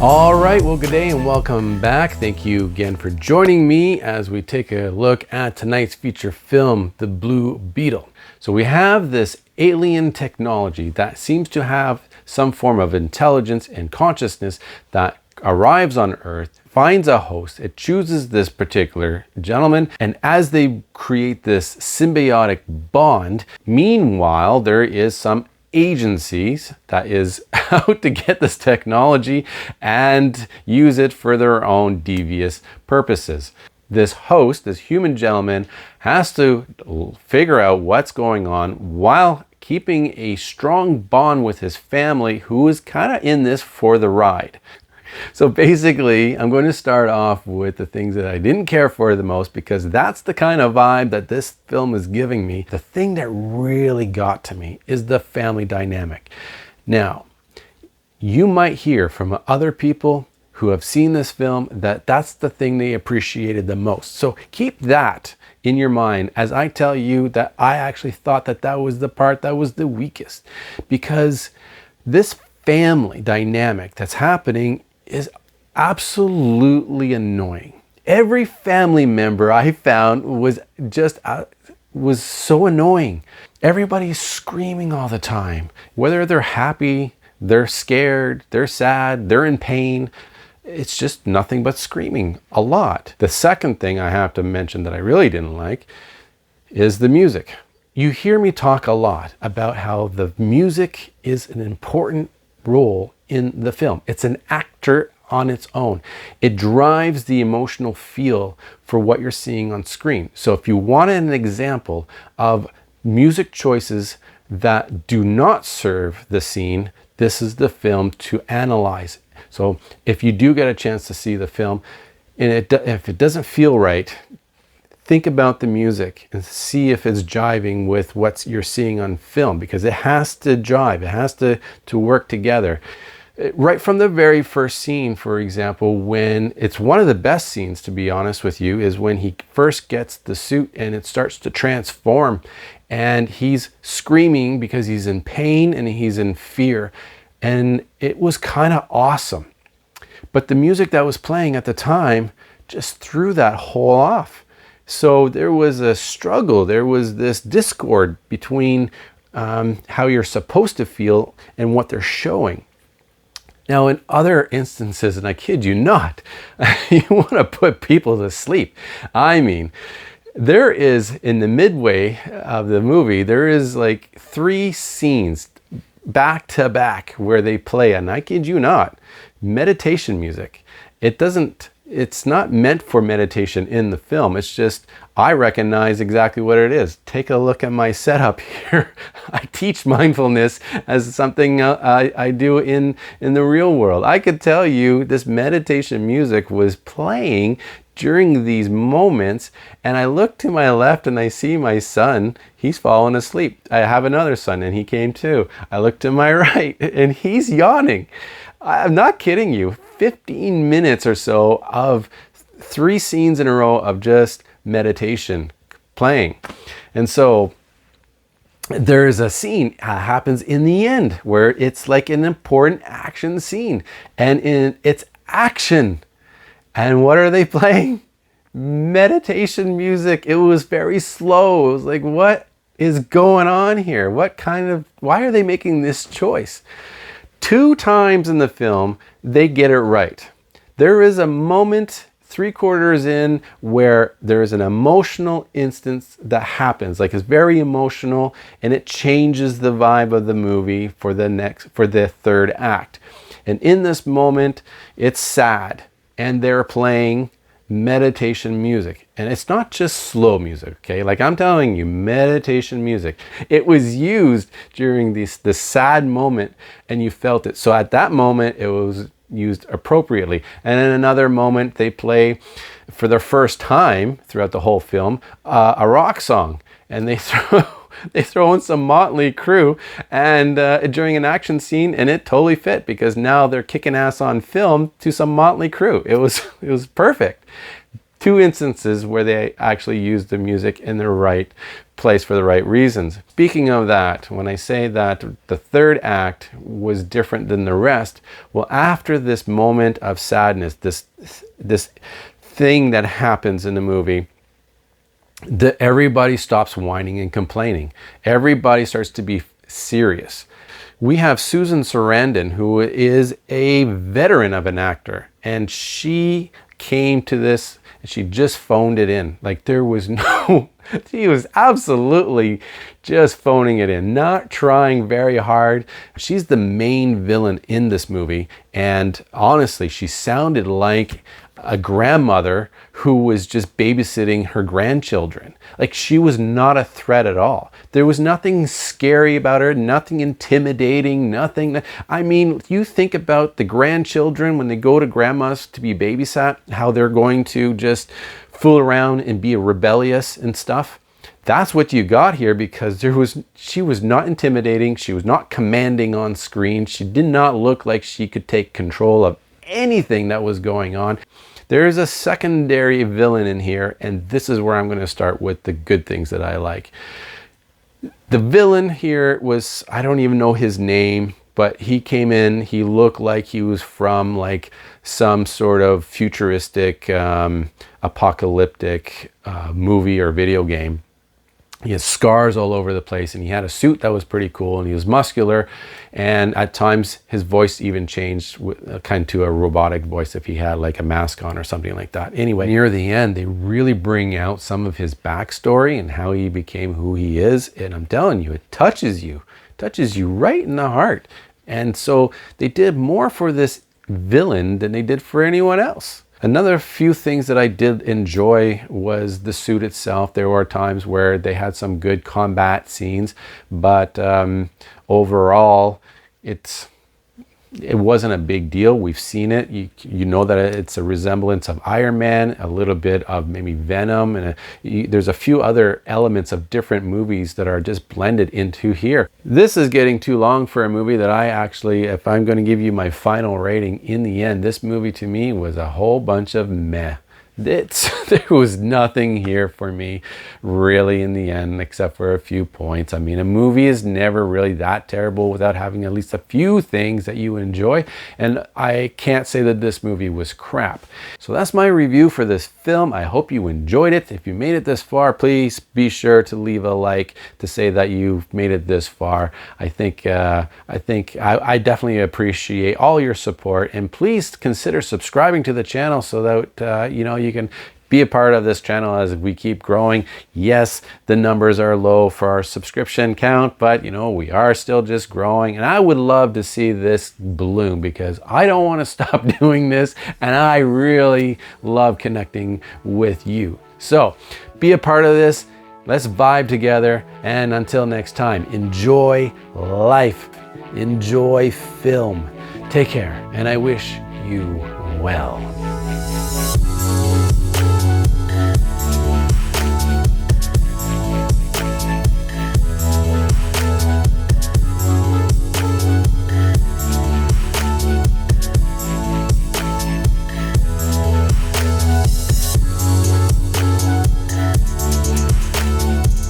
All right, well, good day and welcome back. Thank you again for joining me as we take a look at tonight's feature film, The Blue Beetle. So we have this alien technology that seems to have some form of intelligence and consciousness that arrives on Earth, finds a host, it chooses this particular gentleman, and as they create this symbiotic bond, meanwhile, there is some agencies that is out to get this technology and use it for their own devious purposes. This host, this human gentleman, has to figure out what's going on while keeping a strong bond with his family, who is kind of in this for the ride. So basically, I'm going to start off with the things that I didn't care for the most, because that's the kind of vibe that this film is giving me. The thing that really got to me is the family dynamic. Now, you might hear from other people who have seen this film that that's the thing they appreciated the most. So keep that in your mind as I tell you that I actually thought that that was the part that was the weakest, because this family dynamic that's happening is absolutely annoying. Every family member I found was so annoying. Everybody's screaming all the time. Whether they're happy, they're scared, they're sad, they're in pain, it's just nothing but screaming a lot. The second thing I have to mention that I really didn't like is the music. You hear me talk a lot about how the music is an important role in the film. It's an actor on its own. It drives the emotional feel for what you're seeing on screen. So if you wanted an example of music choices that do not serve the scene, this is the film to analyze. So if you do get a chance to see the film, and if it doesn't feel right, think about the music and see if it's jiving with what you're seeing on film, because it has to jive, it has to work together. Right from the very first scene, for example, when it's one of the best scenes, to be honest with you, is when he first gets the suit and it starts to transform and he's screaming because he's in pain and he's in fear. And it was kind of awesome. But the music that was playing at the time just threw that whole off. So there was a struggle, there was this discord between how you're supposed to feel and what they're showing. Now, in other instances, and I kid you not, you want to put people to sleep. I mean, there is, in the midway of the movie, there is like 3 scenes back to back where they play, and I kid you not, meditation music. It's not meant for meditation in the film. It's just, I recognize exactly what it is. Take a look at my setup here. I teach mindfulness as something I do in the real world. I could tell you this meditation music was playing during these moments, and I look to my left and I see my son. He's fallen asleep. I have another son and he came too. I look to my right and he's yawning. I'm not kidding you. 15 minutes or so of 3 scenes in a row of just meditation playing. And so there's a scene happens in the end where it's like an important action scene, and it's action. And what are they playing? Meditation music. It was very slow. It was like, what is going on here? Why are they making this choice? 2 times in the film, they get it right. There is a moment 3/4 in where there is an emotional instance that happens, like it's very emotional, and it changes the vibe of the movie for the 3rd act. And in this moment, it's sad, and they're playing meditation music. And it's not just slow music, okay? Like I'm telling you, meditation music. It was used during this sad moment, and you felt it. So at that moment, it was used appropriately. And in another moment, they play, for the first time throughout the whole film, a rock song. And they throw in some Motley Crue and during an action scene, and it totally fit, because now they're kicking ass on film to some Motley Crue. It was perfect. 2 instances where they actually used the music in the right place for the right reasons. Speaking of that, when I say that the third act was different than the rest, well, after this moment of sadness, this thing that happens in the movie, everybody stops whining and complaining. Everybody starts to be serious. We have Susan Sarandon, who is a veteran of an actor, and she came to this and she just phoned it in. Like there was no, she was absolutely just phoning it in, not trying very hard. She's the main villain in this movie, and honestly, she sounded like a grandmother who was just babysitting her grandchildren. Like she was not a threat at all. There was nothing scary about her, nothing intimidating, nothing. I mean, you think about the grandchildren when they go to grandma's to be babysat, how they're going to just fool around and be rebellious and stuff. That's what you got here, because she was not intimidating. She was not commanding on screen. She did not look like she could take control of anything that was going on. There is a secondary villain in here, and this is where I'm going to start with the good things that I like. The villain here was, I don't even know his name, but he came in, he looked like he was from like some sort of futuristic, apocalyptic movie or video game. He has scars all over the place, and he had a suit that was pretty cool, and he was muscular, and at times his voice even changed kind of to a robotic voice if he had like a mask on or something like that. Anyway, near the end, they really bring out some of his backstory and how he became who he is, and I'm telling you, it touches you right in the heart. And so they did more for this villain than they did for anyone else. Another few things that I did enjoy was the suit itself. There were times where they had some good combat scenes, but overall, it wasn't a big deal. We've seen it. You know that it's a resemblance of Iron Man, a little bit of maybe Venom, and there's a few other elements of different movies that are just blended into here. This is getting too long for a movie that I actually, if I'm going to give you my final rating, in the end, this movie to me was a whole bunch of meh. There was nothing here for me really in the end, except for a few points. I mean, a movie is never really that terrible without having at least a few things that you enjoy, and I can't say that this movie was crap. So that's my review for this film. I hope you enjoyed it. If you made it this far, please be sure to leave a like to say that you've made it this far. I I definitely appreciate all your support, and please consider subscribing to the channel so that you can be a part of this channel as we keep growing. Yes, the numbers are low for our subscription count, but we are still just growing, and I would love to see this bloom because I don't want to stop doing this, and I really love connecting with you. So be a part of this. Let's vibe together, and until next time, enjoy life, enjoy film. Take care, and I wish you well.